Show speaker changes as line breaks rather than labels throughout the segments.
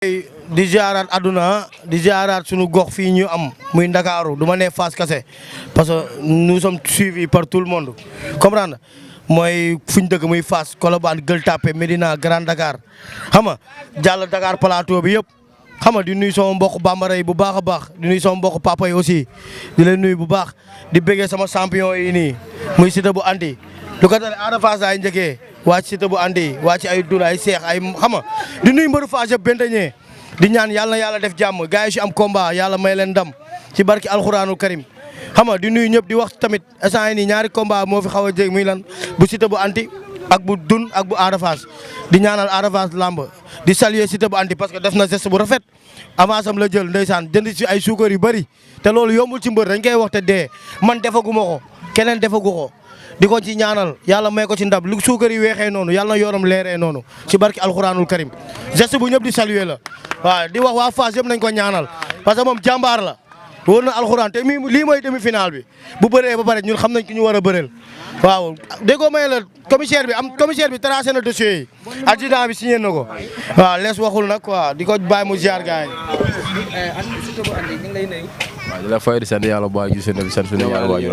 di ziaraat àdduna di ziaraat sunu gox fii ñu am muy Ndakaaru du ma nee Fass kase parce que nous sommes suivis par tout le monde comprendre mooy fu ñu dëkk muy Fass Colobane Gueule Tapée Médina Grand Dakar xam nga jàll Dakar plateau bi yëpp xam nga di nuyu sama mbokk bambara yi bu baax a baax di nuyu sama mbokk papa yi aussi di leen nuyu bu baax di bëggee sama champion yi nii muy Siteu bu andi lu ko dalee Ada Fass ay njëkkee waa ci Siteu bu andi waa ci ay dun ay seex ay xam nga di nuyu mbëru Fass yëpp benteñee di ñaan yàlla na yàlla def jàmm gars yi si am combat yàlla may leen ndam ci barki alxuraanul karim xam nga di nuyu ñëpp di wax tamit instant yii nii ñaari combat moo fi xaw a jég muy lan bu Siteu bu anti ak bu dun ak bu Ada Fass di ñaanal Ada Fass lamb di saluer Siteu bu anti parce que def na geste bu rafet avance am la jël ndeysaan jënd si ay suukar yu bëri te loolu yombul ci mbër dañ koy wax te dee man defaguma ko keneen defagu ko di ko ci ñaanal yàlla may ko ci ndab lu suukar yi weexee noonu yàlla na yoram leeree noonu ci barki alxuraanul karim geste bu ñëpp di saluer la waaw di wax waa Fass yëpp nañ ko ñaanal parce que moom jàmbaar la wóor na alxuraan te lii mooy demi final bi bu bëree ba pare ñun xam nañ ki ñu war a bëreel waaw déggoo may la commissaire bi tracé na dossier yi adjudant bi signé na ko waaw lees waxul nag quoi di ko bàyyi mu ziar gars yi.
waaw di la fay di sant yàlla bu baax di sant suñu yàlla waajur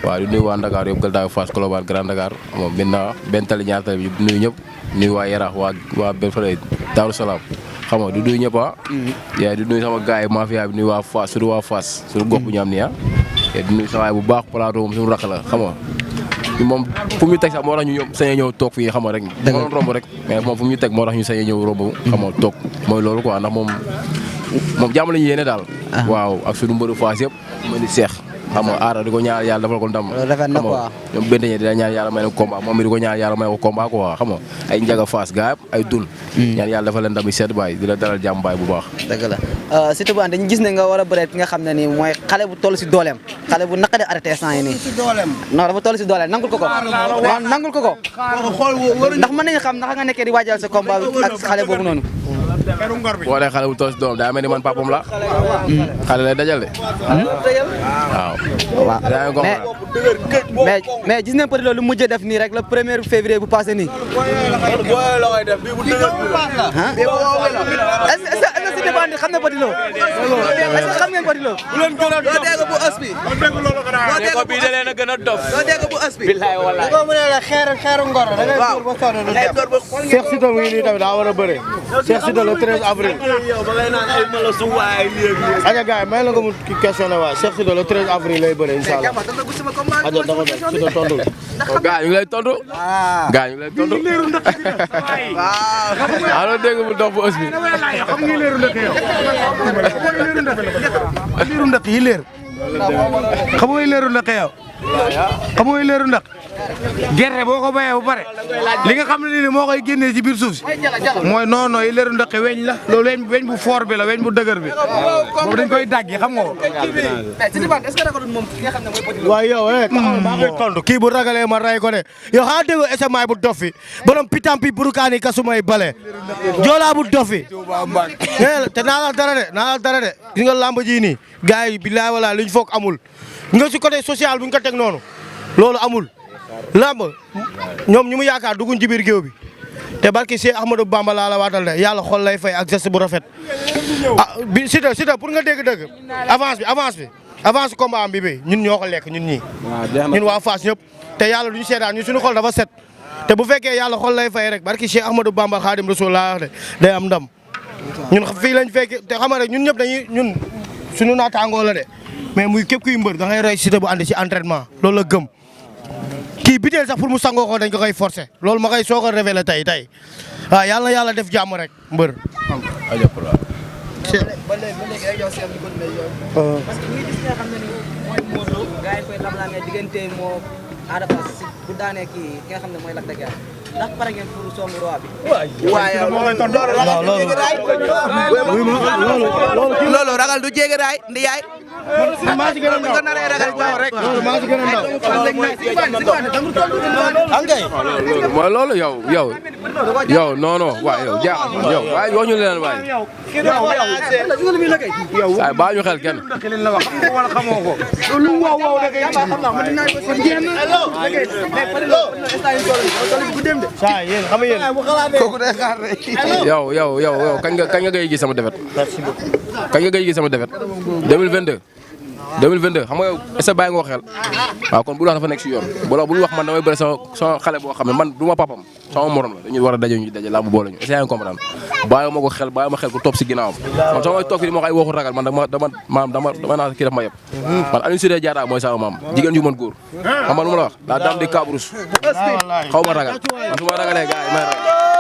waaw di nuyu waa Dakar yëpp Gueule Tapée Fass Colobane Grand Dakar moom maintenant benn tali ñaar tali bi di nuyu ñëpp nuyu waa Yarax waa benn fële Daaru Salaam xam nga di nuyu ñëpp yaa di nuyu sama gars yi mafia bi nuyu waa Fass surtout waa Fass surtout gox bu ñu am nii di nuyu sama waay bu baax plateau moom suñu rakk la xam nga moom fu mu ñu teg sax moo tax ñu sañ ñëw toog fii xam nga rek moo doon romb rek mais moom fu mu ñu teg moo tax ñu sañ ñëw romb xam nga toog mooy loolu quoi ndax moom jàmm la ñu yéene daal waaw ak suñu mbëru Fass yëpp ma di seex xam nga aara di ko ñaan yàlla defal ko ndam
rafet na quoi
ñoom benn ñi dina ñaan yàlla may leen combat moom mi di ko ñaan yàlla may ko combat quoi xam nga ay njaga Fass gaa ay dun ñaan yàlla defal leen ndam yi sedd baay di la dalal jàmm baay bu baax
dëgg la Siteu bu andi dañu gis ne nga war a bëreet ki nga xam ne nii mooy xale bu toll si dooleem xale bu naqade arrêté instant yi nii non dafa toll si dooleem nangul ko nangul ko ndax mën nañu xam naka nga nekkee di waajal sa combat ak xale boobu noonu
boo dee xale bu toll si doom daa mel ni man papam la xale lay dajal de waaw
mais gis nañ peut-être loolu lu mujj def nii rek le 1er février bu passé nii est-ce que Siteu bu andi xam na Petit Lo est-ce que xam ngeen Petit Lo
doo dégg bu ës bi
ko bii da leen a gën a dof
doo dégg bu ës bi
billaay wallaay
ko mu ne la xeeru ngor da ngay door ba sonn du dem Cheikh Siteu mu ngi nii tamit daa war a bëre Cheikh Siteu le 13 avril aja gars yi may la ko mu questionné waa Cheikh Siteu le 13 avril lay bëre inshallah aja dafa def Siteu tontu
gaa ñu ngi lay tontu gaa ñu ngi lay tontu waaw loolu dégg mu dox bu ës bi
xam nga leeru ndëkk yow leeru ndëkk yi leer xam nga leeru ndëkk yow xam nga leeru ndëkk gerte boo ko bayee ba pare li nga xam ne ni moo koy génnee ci biir suuf si mooy non yi leeru ndëkk weñ la loolu weñ bu fort bi la weñ bu dëgër bi boobu dañ koy daggi xam nga ko waaye yow maa koy tontu kii bu ragalee ma ray ko de yow xaa dégg SMA bu dof fi borom pitampi burukaani kasumay bale joolaa bu dof fi te naa la dara de gis nga lamb ji nii gars yi bilaay wala liñ foog amul nga si côté social bu ñu ko teg noonu loolu amul lamb ñoom ñu mu yaakaar dugguñ ci biir géew bi te barki Cheikh Ahmadou Bamba laa la waatal de yàlla xol lay fay ak geste bu rafet bi Siteu pour nga dégg-dëgg avance combat am bi ñun ñoo ko lekk ñun ñii ñun waa Fass ñëpp te yàlla duñu seetaan ñun suñu xol dafa set te bu fekkee yàlla xol lay fay rek barki Cheikh Ahmadou Bamba Khadim Rasoul laa wax de day am ndam ñun fii lañ fekk te xam nga rek ñun ñëpp ñun suñu naataangoo la de mais muy képp kuy mbër da ngay roy Siteu bu andi ci entraînement loolu la gëm kii biteel sax pour mu sangoo ko dañ ko koy forcer loolu ma koy soog a révélé tey waaw yàlla na yàlla def jàmm rek mbër.
ba léegi rek yow Cheikh ñu continué yow parce que ñi gis nga xam ne ni mooy Modou Lo gars yi koy lamlaamee diggante moo Ada Fass bu daanee kii ki nga xam ne mooy Lac de Guiers ndax pare ngeen pour songu roi bi
waaye loolu ragal du jéggi raay ndi yaay
maa ci gën a ndaw
naree ragal taw rek
loolu maa ci gën a ndaw
mooy loolu yow non waaye yow jaaxal yow waaye wax ñu leen waaye waaye baa ñu xel kenn
saa yéen xam nga yéen.
kooku day xaar rek.
yow kañ nga gëj gis sama defet.
merci beaucoup.
kañ nga gëj gis sama defet 2022 xam nga yow est-ce que bàyyi nga ko xel waaw kon bu wax dafa nekk si yoon bu wax man damay bëri sama xale boo xam ne man du ma papam sama morom la dañuy war a daje ñu daje làmb boole ñu est-ce que yaa ngi comprendre bàyyi ma ko xel bàyyi ma xel ku topp si ginnaawam man soo may toog fi di ma wax ay waxu ragal man dama naa kii daf ma yeb man Aline Sitoé Diatta mooy sama maam jigéen ju mën góor xam nga lu ma la wax la dame di Cabrousse xaw ma ragal man su ma ragalee gars yi may ragal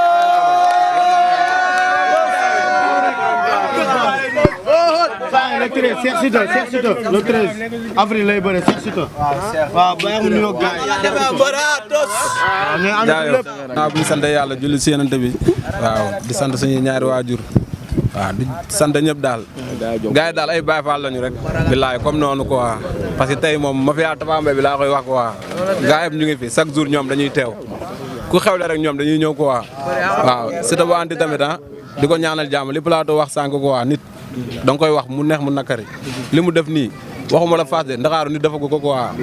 le 13 Cheikh Siteu le 13 avril lay bëre Cheikh Siteu waaw ba mu nuyoo gars yi
waaw bu ñu sant yàlla julli si Yonent bi waaw di sant suñuy ñaari waajur waaw di sant ñëpp daal gars yi daal ay Baye Fall lañu rek billaay comme noonu quoi parce que tey moom mafia Tapha Mbeur bi laa koy wax quoi gars yi ñu ngi fi chaque jour ñoom dañuy teew ku xewle rek ñoom dañuy ñëw quoi waaw Siteu bu anti tamit di ko ñaanal jàmm li plateau wax sànq quoi nit da nga koy wax mu neex mu nakari li mu def nii waxuma la Fass de Ndakaaru nit dafa ko quoi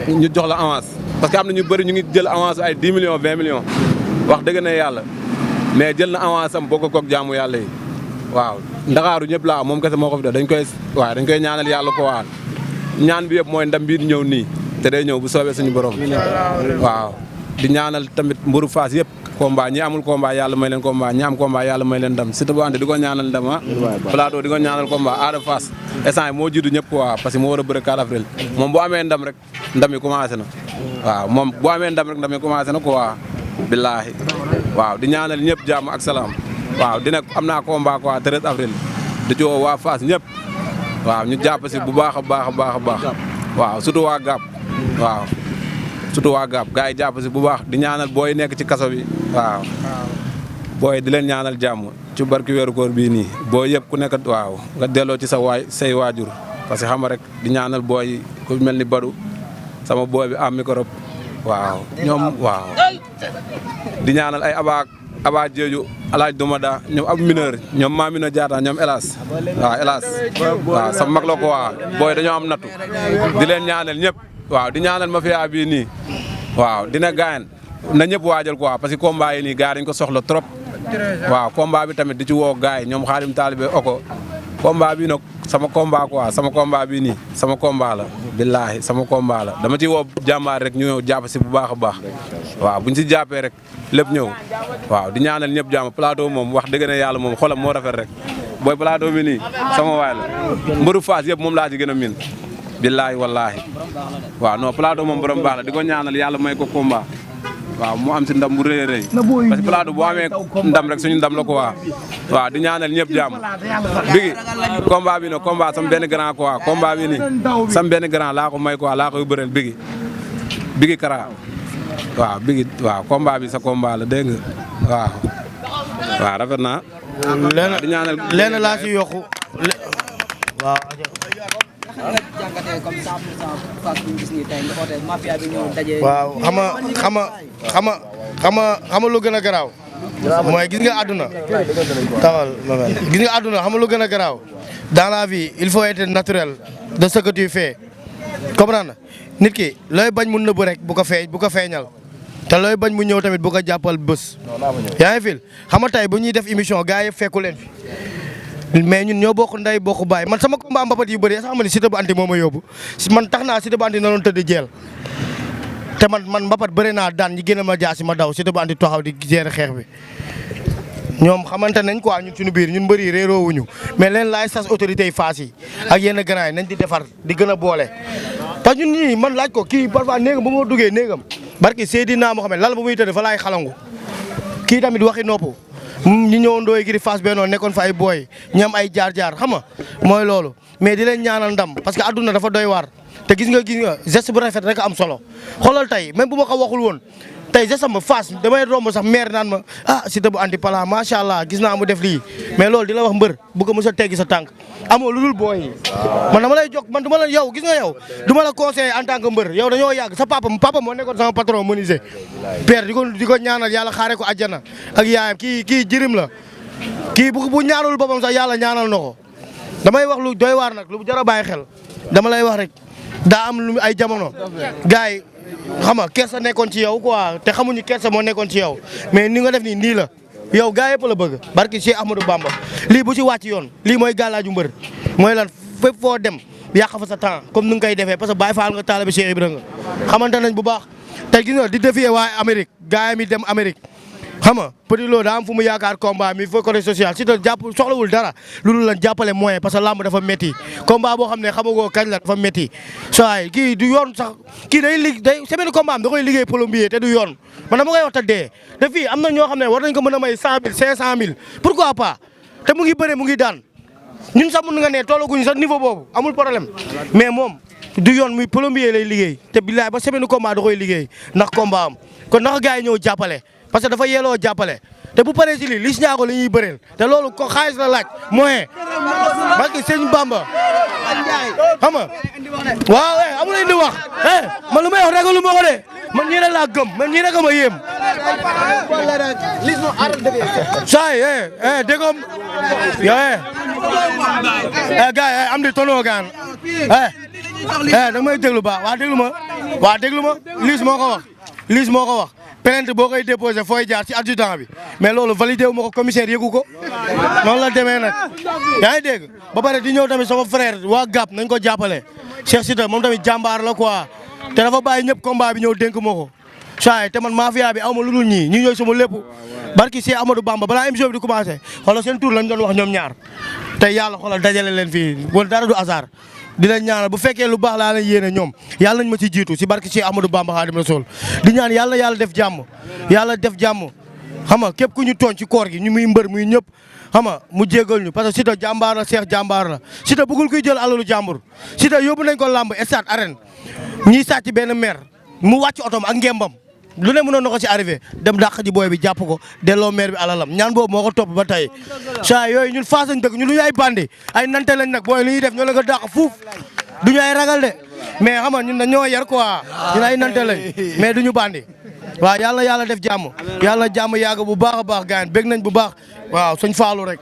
ñu jox la avance parce que am na ñu bëri ñu ngi jël avance ay 10 millions 20 millions wax dëgg na yàlla mais jël na avance am bokk koog jaamu yàlla yi waaw Ndakaaru ñëpp laa moom kese moo ko fi def dañ koy ñaanal yàlla ko waa ñaan bi yëpp mooy ndam bii di ñëw nii te day ñëw bu soobee suñu borom waaw di ñaanal tamit mburu Fass yëpp combat ñi amul combat yàlla may leen combat ñi am combat yàlla may leen ndam Siteu bu ante di ko ñaanal ndam plateau di ko ñaanal combat Ada Fass instant moo jiitu ñëpp quoi parce que moo war a bëre 4 avril moom bu amee ndam rek ndam yi commencé na waaw moom bu amee ndam rek ndam yi commencé na quoi billaahi waaw di ñaanal ñëpp jàmm ak salaam waaw di nekk am naa combat quoi 13 avril di ci woo waa Fass ñëpp waaw ñu jàpp si bu baax a baax a baax a baax waaw surtout waa Gap waaw surtout waa Gap gars yi jàpp si bu baax di ñaanal booy nekk ci kaso bi waaw booy di leen ñaanal jàmm ci barki weeru koor bii nii booy yëpp ku nekk waaw nga delloo ci say waajur parce que xam nga rek di ñaanal booy ku mel ni Badou sama booy bi am micro waaw ñoom waaw di ñaanal ay Aba Jeeju Alaaj Dumada ñoom ab mineur ñoom Mamina Diatta ñoom Elas waaw Elas waaw sama mag la ko waa booy dañoo am nattu di leen ñaanal ñëpp waaw di ñaanal mafia bii nii waaw dina gaañ na ñëpp waajal quoi parce que combat yi nii gars dañ ko soxla trop waaw combat bi tamit di ci woo gars yi ñoom Xaadim Taalibe Oko combat bi nag sama combat quoi sama combat bii nii sama combat la billaahi sama combat la dama ci woo jàmbaar rek ñu ñëw jàpp si bu baax a baax waaw buñ si jàppee rek lépp ñëw waaw di ñaanal ñëpp jàmm plateau moom wax dëgg ne yàlla moom xolam moo rafet rek booy plateau bi nii sama waay la mbëru Fass yëpp moom laa ci gën a miin billaahi wallaahi waaw non plateau moom borom baax la di ko ñaanal yàlla may ko combat waaw mu am si ndam bu rëy a rëy parce que plateau boo amee ndam rek suñu ndam la ko waaw di ñaanal ñëpp jàmm bigi combat bi no combat sam benn grand quoi combat bi ni sam benn grand laa ko may quoi laa koy bëreel bigi Kara waaw bigi waaw combat bi sa combat la dégg nga waaw rafet naa di ñaanal
lenn laa si yokku waaw waaw xama lu gën a garaaw mooy gis nga àdduna taxal gis nga àdduna xama lu gën a garaaw dans la vie il faut être naturel de ce que tu fais comprendre nit ki looy bañ mu nëbb rek bu ko feeñal te looy bañ mu ñëw tamit bu ko jàppal bés yaa ngi fil xam nga tey bu ñuy def émission gars yi fekku leen fi mais ñun ñoo bokk nday bokk baay man sama combat mbapat yu bëri sax xam nga ni Siteu bu anti moo ma yóbbu man tax naa Siteu bu anti na doon tëdd jeel te man mbapat bëri naa daan ñi gën a ma jaasi ma daw Siteu bu anti taxaw di gérer xeex bi ñoom xamante nañ quoi ñun suñu biir ñun bëri réeroowuñu mais leen laay sas autorités yi Fass yi ak yenn grand yi nañ di defar di gën a boole parce que ñun ñii man laaj ko kii parfois néegam ba ma duggee néegam barki Seydina Mohamed lal ba muy tëdd fa laay xalangu kii tamit waxi nopp ñi ñëwoon dooy giri Fass bennoo nekkoon fa ay booy ñam ay jaar-jaar xam nga mooy loolu mais di leen ñaanal ndam parce que adduna dafa doy waar te gis nga geste bu rafet rek am solo xoolal tey même bu ma ko waxul woon tey geste ma Fass damay romb sax maire naan ma Siteu bu anti pala macha allah gis naa mu def lii mais loolu di la wax mbër bu ko mos a teggi sa tànk amoo lu dul booy yi man dama lay jox man du ma la yow gis nga yow du ma la conseiller en tant que mbër yow dañoo yàgg sa papa moo nekkoon sama patron menuisier père di ko ñaanal yàlla xaare ko àjjana ak yaayam kii jirim la kii bu ñaanul boppam sax yàlla ñaanal na ko damay wax lu doy waar nag lu jar a bàyyi xel dama lay wax rek daa am lu ay jamono gars yi xam nga kersa nekkoon ci yow quoi te xamuñu kersa moo nekkoon ci yow mais ni nga def nii la yow gaa yëpp la bëgg barki Cheikh Ahmadou Bamba lii bu ci wàcc yoon lii mooy gàllaaju mbër mooy lan fépp foo dem yàq fa sa temps comme ni nga koy defee parce que Baye Fall nga taalibe Cheikh Ibrahima nga xamante nañ bu baax te gis nga di défier waa Amérique gaa yi mi dem Amérique xam nga Petit Lo daa am fu mu yaakaar combat mi fa côté social si te jàpp soxlawul dara loolu la jàppale moyen parce que lamb dafa métti combat boo xam ne xamagoo kañ la dafa métti saa kii du yoon sax kii day semaine combat am da koy liggéey plombier te du yoon man dama koy wax te dee te fii am na ñoo xam ne war nañ ko mën a may 100 000 500 000 pourquoi pas te mu ngi bëre mu ngi daan ñun sax mun nga ne tollaguñu sax niveau boobu amul problème mais moom du yoon muy plombier lay liggéey te billaay ba semaine combat da koy liggéey ndax combat am kon naka gars yi ñëw jàppale parce que dafa yeloo jàppale te bu paree si lii Liss Ndiago la ñuy bëreel te loolu ko xaalis la laaj moyen parce que sëñ Bamba xam nga waaw amul indi wax man lu may wax ragalu ma ko de man ñii rek laa gëm man ñii rek ma yéem saay déggoom gars yi am di tono gaan da may déglu ba waa déglu ma Liss moo ko wax plainte boo koy déposé fooy jaar ci adjudant bi mais loolu validé wu ma ko commissaire yëgu ko noonu la demee nag yaa ngi dégg ba pare di ñëw tamit sama frère waa GAP nañ ko jàppale Cheikh Sita moom tamit jàmbaar la quoi te dafa bàyyi ñëpp combat bi ñëw dénk ma ko saa te man mafia bi aw ma lu dul ñii ñi ñooy sama lépp barki Cheikh Amadou Bamba balaa émission bi di commencé xoolal seen tour lañ doon wax ñoom ñaar te yàlla xoolal dajale leen fii wala dara du hasard di leen ñaanal bu fekkee lu baax laa leen yéene ñoom yàlla nañ ma ci jiitu si barki Cheikh Amadou Bamba Khadim Rasoul di ñaan yàlla def jàmm xam nga képp ku ñu tooñ ci koor gi ñu muy mbër muy ñëpp xam nga mu jégal ñu parce que Siteu jàmbaar la Cheikh jàmbaar la Siteu bëggul kuy jël alalu jàmbur Siteu yóbbu nañ ko làmb stade arène ñiy sàcc benn maire mu wàcc otom ak ngembam lu ne mënoon na ko ci arrivé dem dàq ji booy bi jàpp ko delloo maire bi alalam ñaan boobu moo ko topp ba tey saa yooyu ñun Fass lañ dëkk ñun duñu ay bandi ay nante lañ nag booy li ñuy def ñoo la ko dàq fuuf duñu ay ragal de mais xam nga ñun dañoo yar quoi ñun ay nante lañ mais duñu bandi waaw yàlla def jàmm yàlla jàmm yàgg bu baax a baax gars yi bég nañ bu baax waaw sëñ Fallou rek